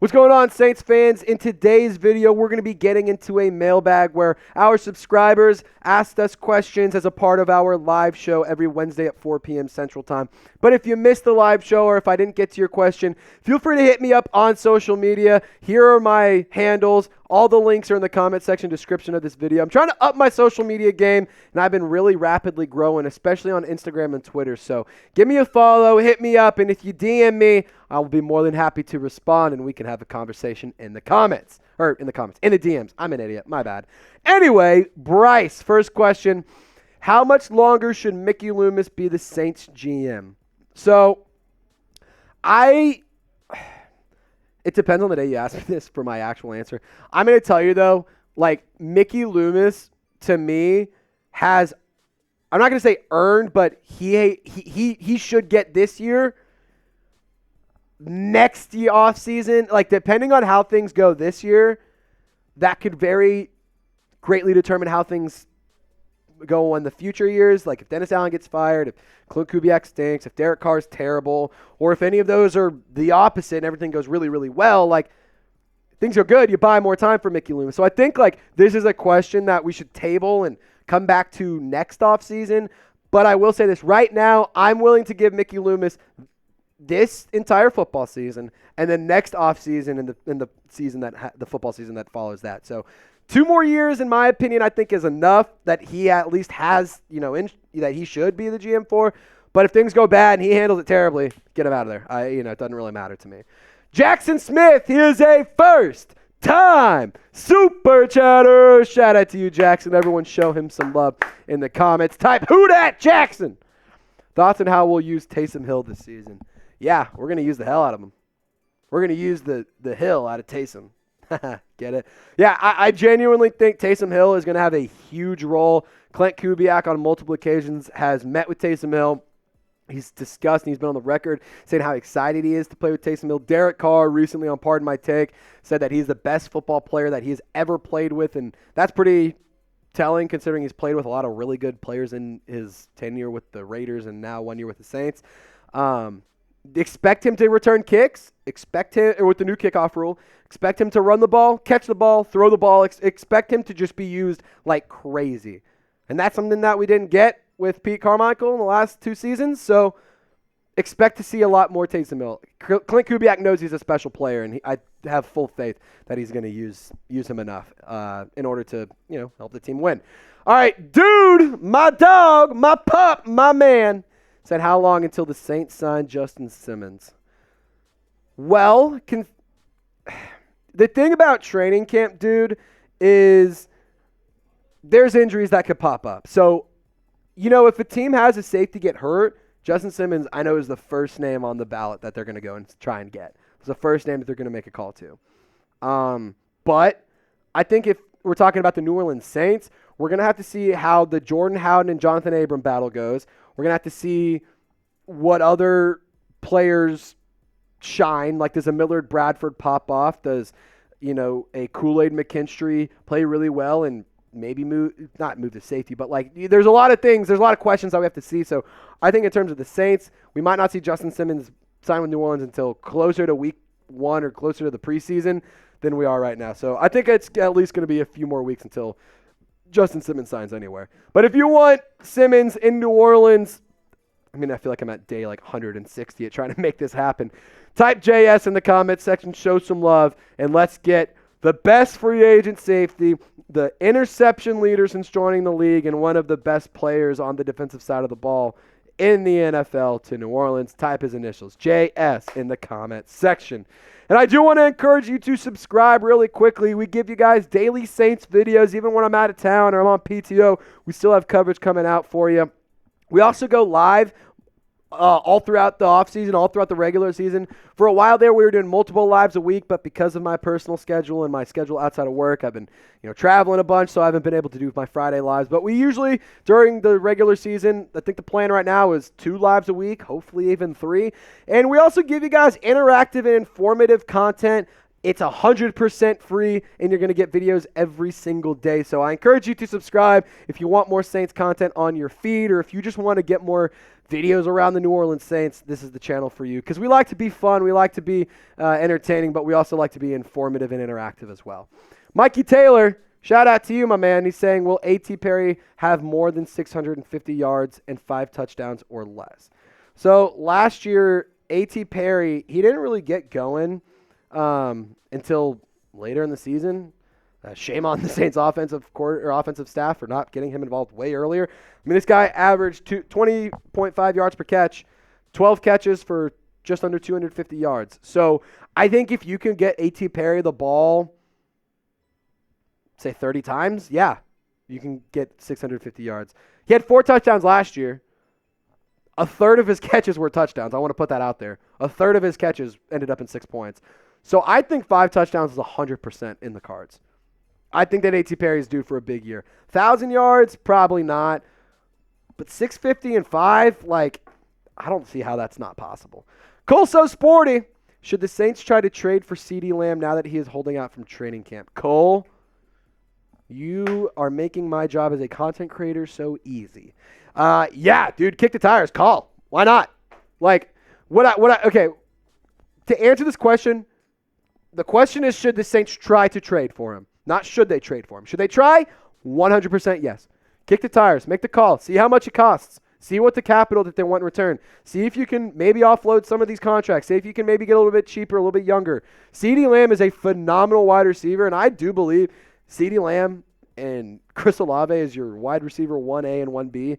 What's going on, Saints fans? In today's video, we're going to be getting into a mailbag where our subscribers asked us questions as a part of our live show every Wednesday at 4 p.m. Central Time. But if you missed the live show or if I didn't get to your question, feel free to hit me up on social media. Here are my handles. All the links are in the comment section description of this video. I'm trying to up my social media game, and I've been really rapidly growing, especially on Instagram and Twitter. So give me a follow, hit me up, and if you DM me, I will be more than happy to respond, and we can have a conversation in the comments. In the DMs. I'm an idiot. My bad. Anyway, Bryce, first question. How much longer should Mickey Loomis be the Saints GM? So, it depends on the day you ask me this for my actual answer. I'm going to tell you, though, like, Mickey Loomis, to me, has, I'm not going to say earned, but he should get this year. Next year off season, like, depending on how things go this year, that could very greatly determine how things go in the future years. Like, if Dennis Allen gets fired, if Klint Kubiak stinks, if Derek Carr is terrible, or if any of those are the opposite and everything goes really, really well, like, things are good, you buy more time for Mickey Loomis. So I think, like, this is a question that we should table and come back to next off season. But I will say this right now, I'm willing to give Mickey Loomis this entire football season, and then next offseason in the season the football season that follows that. So 2 more years, in my opinion, I think is enough that he at least has, that he should be the GM for. But if things go bad and he handles it terribly, get him out of there. It doesn't really matter to me. Jackson Smith, he is a first-time super chatter. Shout out to you, Jackson. Everyone show him some love in the comments. Type, who dat, Jackson? Thoughts on how we'll use Taysom Hill this season? Yeah, we're going to use the hell out of him. We're going to use the hill out of Taysom. Get it? Yeah, I genuinely think Taysom Hill is going to have a huge role. Klint Kubiak on multiple occasions has met with Taysom Hill. He's discussed, and he's been on the record saying how excited he is to play with Taysom Hill. Derek Carr recently on Pardon My Take said that he's the best football player that he's ever played with, and that's pretty telling considering he's played with a lot of really good players in his tenure with the Raiders and now 1 year with the Saints. Expect him to return kicks. Expect him, with the new kickoff rule, expect him to run the ball, catch the ball, throw the ball. Expect him to just be used like crazy. And that's something that we didn't get with Pete Carmichael in the last 2 seasons. So expect to see a lot more Taysom Hill. Klint Kubiak knows he's a special player, and I have full faith that he's going to use him enough in order to help the team win. All right, dude, my dog, my pup, my man, said how long until the Saints sign Justin Simmons? Well, the thing about training camp, dude, is there's injuries that could pop up. So, if a team has a safety get hurt, Justin Simmons, I know, is the first name on the ballot that they're going to go and try and get. It's the first name that they're going to make a call to. But I think if we're talking about the New Orleans Saints, we're going to have to see how the Jordan Howden and Jonathan Abram battle goes. We're going to have to see what other players shine. Like, does a Millard Bradford pop off? Does, a Kool-Aid McKinstry play really well and maybe not move to safety, but there's a lot of things. There's a lot of questions that we have to see. So I think in terms of the Saints, we might not see Justin Simmons sign with New Orleans until closer to week 1 or closer to the preseason than we are right now. So I think it's at least going to be a few more weeks until Justin Simmons signs anywhere. But if you want Simmons in New Orleans, I feel like I'm at day 160 at trying to make this happen. Type JS in the comments section, show some love, and let's get the best free agent safety, the interception leader since joining the league, and one of the best players on the defensive side of the ball in the NFL to New Orleans. Type his initials, JS, in the comments section. And I do want to encourage you to subscribe really quickly. We give you guys daily Saints videos. Even when I'm out of town or I'm on PTO, we still have coverage coming out for you. We also go live all throughout the offseason, all throughout the regular season. For a while there, we were doing multiple lives a week, but because of my personal schedule and my schedule outside of work, I've been traveling a bunch, so I haven't been able to do my Friday lives. But we usually, during the regular season, I think the plan right now is 2 lives a week, hopefully even 3. And we also give you guys interactive and informative content It's 100% free, and you're going to get videos every single day. So I encourage you to subscribe if you want more Saints content on your feed, or if you just want to get more videos around the New Orleans Saints, this is the channel for you. Because we like to be fun, we like to be entertaining, but we also like to be informative and interactive as well. Mikey Taylor, shout out to you, my man. He's saying, will A.T. Perry have more than 650 yards and 5 touchdowns or less? So last year, A.T. Perry, he didn't really get going until later in the season. Shame on the Saints offensive staff for not getting him involved way earlier. I mean, this guy averaged 20.5 yards per catch, 12 catches for just under 250 yards. So I think if you can get A.T. Perry the ball, say 30 times, yeah, you can get 650 yards. He had 4 touchdowns last year. A third of his catches were touchdowns. I want to put that out there. A third of his catches ended up in 6 points. So I think 5 touchdowns is 100% in the cards. I think that A.T. Perry is due for a big year. 1,000 yards, probably not. But 650 and 5, like, I don't see how that's not possible. Cole So Sporty, should the Saints try to trade for CeeDee Lamb now that he is holding out from training camp? Cole, you are making my job as a content creator so easy. Yeah, dude, kick the tires. Call. Why not? Like, okay, to answer this question, the question is, should the Saints try to trade for him? Not should they trade for him. Should they try? 100% yes. Kick the tires. Make the call. See how much it costs. See what the capital that they want in return. See if you can maybe offload some of these contracts. See if you can maybe get a little bit cheaper, a little bit younger. CeeDee Lamb is a phenomenal wide receiver, and I do believe CeeDee Lamb and Chris Olave is your wide receiver 1A and 1B.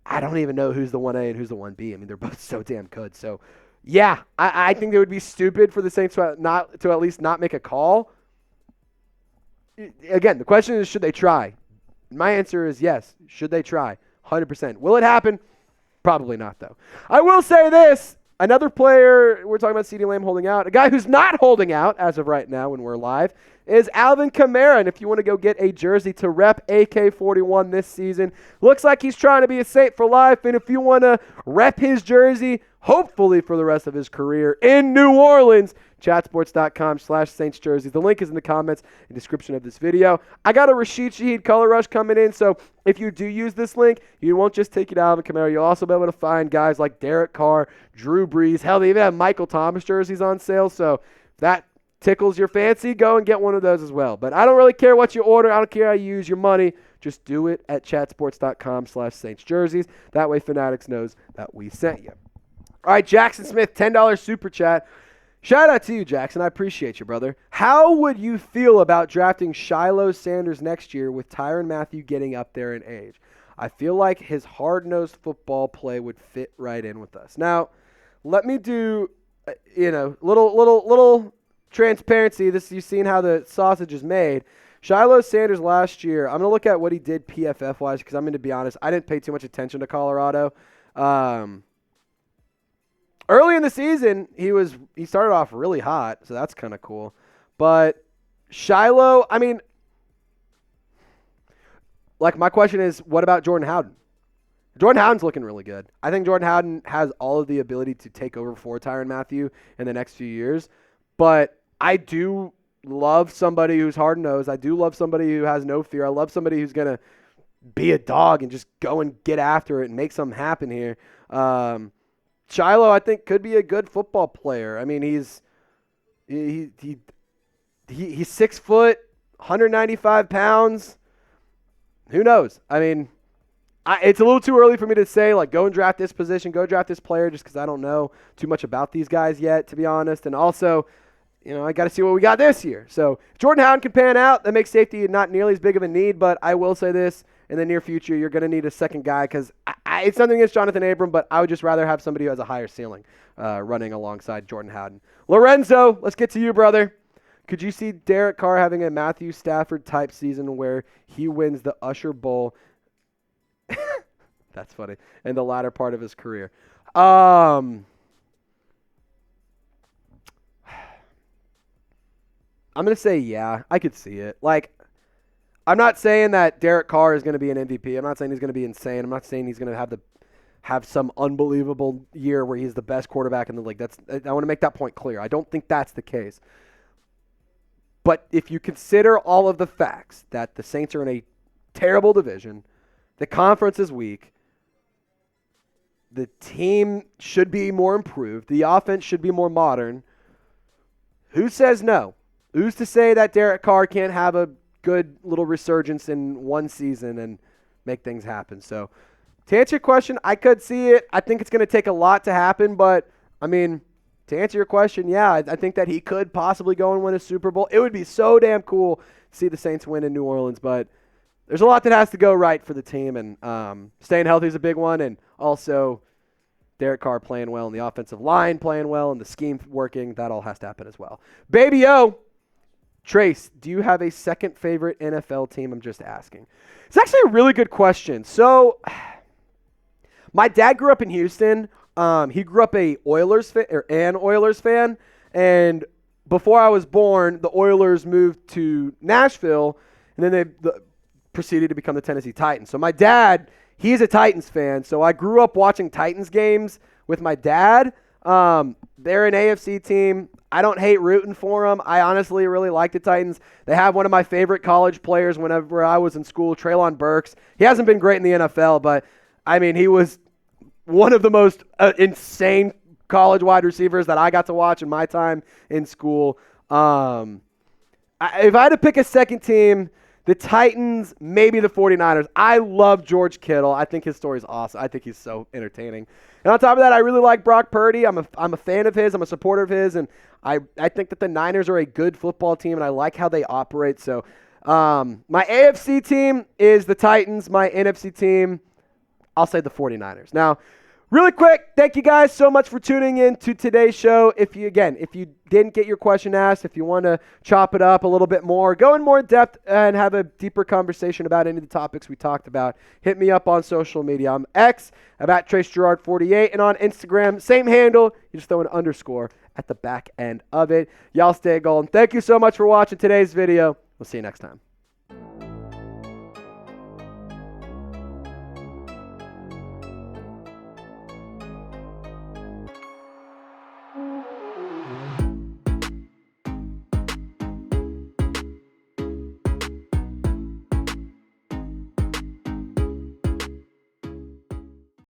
I don't even know who's the 1A and who's the 1B. I mean, they're both so damn good. So, yeah, I think it would be stupid for the Saints to at least not make a call. Again, the question is, should they try? My answer is yes. Should they try? 100%. Will it happen? Probably not, though. I will say this. Another player, we're talking about CeeDee Lamb holding out. A guy who's not holding out as of right now when we're live is Alvin Kamara. And if you want to go get a jersey to rep AK-41 this season, looks like he's trying to be a Saint for life. And if you want to rep his jersey, hopefully for the rest of his career in New Orleans, chatsports.com/Saints jerseys. The link is in the comments and description of this video. I got a Rashid Shaheed color rush coming in, so if you do use this link, you won't just take it out of Kamara. You'll also be able to find guys like Derek Carr, Drew Brees. Hell, they even have Michael Thomas jerseys on sale, so if that tickles your fancy, go and get one of those as well. But I don't really care what you order. I don't care how you use your money. Just do it at chatsports.com/Saints jerseys. That way Fanatics knows that we sent you. All right, Jackson Smith, $10 super chat. Shout out to you, Jackson. I appreciate you, brother. How would you feel about drafting Shiloh Sanders next year with Tyrann Mathieu getting up there in age? I feel like his hard-nosed football play would fit right in with us. Now, let me do, little transparency. You've seen how the sausage is made. Shiloh Sanders last year, I'm going to look at what he did PFF-wise because I'm going to be honest, I didn't pay too much attention to Colorado. Early in the season, he started off really hot, so that's kind of cool. But Shiloh, I mean, like my question is, what about Jordan Howden? Jordan Howden's looking really good. I think Jordan Howden has all of the ability to take over for Tyrann Mathieu in the next few years. But I do love somebody who's hard-nosed. I do love somebody who has no fear. I love somebody who's going to be a dog and just go and get after it and make something happen here. Shiloh, I think, could be a good football player. I mean, he's 6 foot, 195 pounds. Who knows? I mean, it's a little too early for me to say, like, go and draft this position, go draft this player, just because I don't know too much about these guys yet, to be honest. And also, I got to see what we got this year. So if Jordan Howden can pan out, that makes safety not nearly as big of a need. But I will say this, in the near future, you're going to need a second guy because it's nothing against Jonathan Abram, but I would just rather have somebody who has a higher ceiling running alongside Jordan Howden. Lorenzo, let's get to you, brother. Could you see Derek Carr having a Matthew Stafford type season where he wins the Usher Bowl? That's funny. In the latter part of his career. I'm going to say yeah. I could see it. Like, I'm not saying that Derek Carr is going to be an MVP. I'm not saying he's going to be insane. I'm not saying he's going to have the have some unbelievable year where he's the best quarterback in the league. I want to make that point clear. I don't think that's the case. But if you consider all of the facts that the Saints are in a terrible division, the conference is weak, the team should be more improved, the offense should be more modern, who says no? Who's to say that Derek Carr can't have a good little resurgence in one season and make things happen? So to answer your question, I could see it. I think it's going to take a lot to happen, but I mean, to answer your question, yeah, I think that he could possibly go and win a Super Bowl. It would be so damn cool to see the Saints win in New Orleans, but there's a lot that has to go right for the team, and staying healthy is a big one, and also Derek Carr playing well, and the offensive line playing well, and the scheme working. That all has to happen as well. Baby-O, Trace, do you have a second favorite NFL team? I'm just asking. It's actually a really good question. So my dad grew up in Houston. He grew up an Oilers fan, and before I was born, the Oilers moved to Nashville, and then they proceeded to become the Tennessee Titans. So my dad, he's a Titans fan, so I grew up watching Titans games with my dad. They're an AFC team. I don't hate rooting for them. I honestly really like the Titans. They have one of my favorite college players whenever I was in school, Treylon Burks. He hasn't been great in the NFL, but, I mean, he was one of the most insane college wide receivers that I got to watch in my time in school. If I had to pick a second team, the Titans, maybe the 49ers. I love George Kittle. I think his story is awesome. I think he's so entertaining. And on top of that, I really like Brock Purdy. I'm a fan of his. I'm a supporter of his. And I think that the Niners are a good football team, and I like how they operate. So my AFC team is the Titans. My NFC team, I'll say the 49ers. Now, really quick, thank you guys so much for tuning in to today's show. If you didn't get your question asked, if you want to chop it up a little bit more, go in more depth and have a deeper conversation about any of the topics we talked about, hit me up on social media. I'm at TraceGerard48, and on Instagram, same handle. You just throw an underscore at the back end of it. Y'all stay golden. Thank you so much for watching today's video. We'll see you next time.